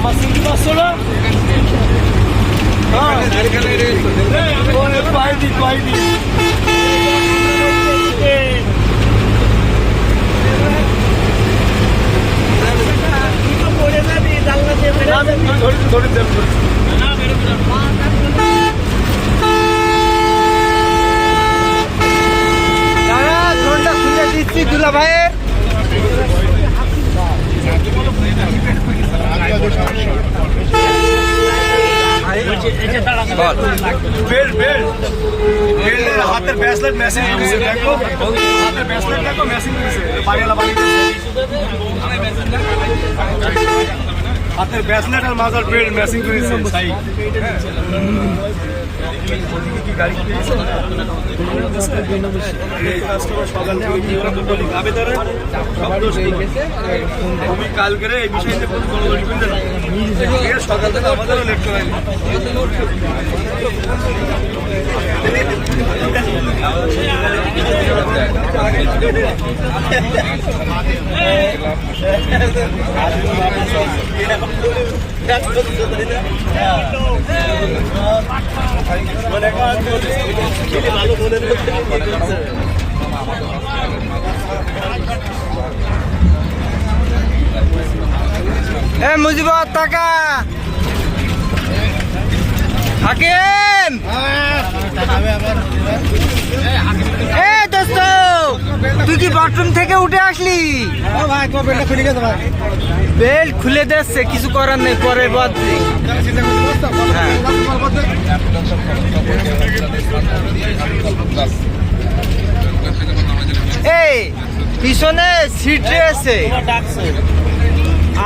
আমার সিঙ্গি 500 না পাইনি ধরে ঝোলটা খুলে দিচ্ছি দুলা ভাইয়ের। হাতের ব্রেসলেট মেসিং দিয়েছে, দেখো হাতের ব্রেসলেট দেখো মেসিং দিয়েছে, হাতের ব্রেসলেট আর মাজার বেল্ট মেসিং করেছে। কালকে এই বিষয়টা সকাল থেকে আমাদেরও লেট করাই মুজিবত টাকা হাকিম দোস্ত তুই কি বাথরুম থেকে উঠে আসলি? বেল্ট খুলে দিচ্ছে, কিছু করার নেই, পরে বদলি। এই পিছনে সিট রয়েছে,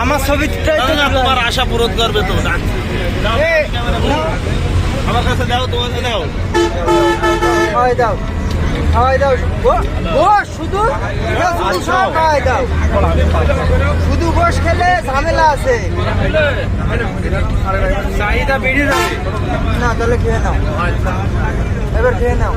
আমার ছবিটাই তো তোমার আশা পূরণ করবে তো। আমার কাছে দাও, তোমাকে দাও, খাওয়াই দাও, খাওয়াই দাও, শুধু খাওয়াই দাও। শুধু গোশ খেলে ঝামেলা আছে চাহিদা বেড়ে যাবে না। তাহলে খেয়ে নাও, এবার খেয়ে নাও।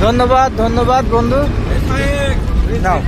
ধন্যবাদ ধন্যবাদ বন্ধু। নাও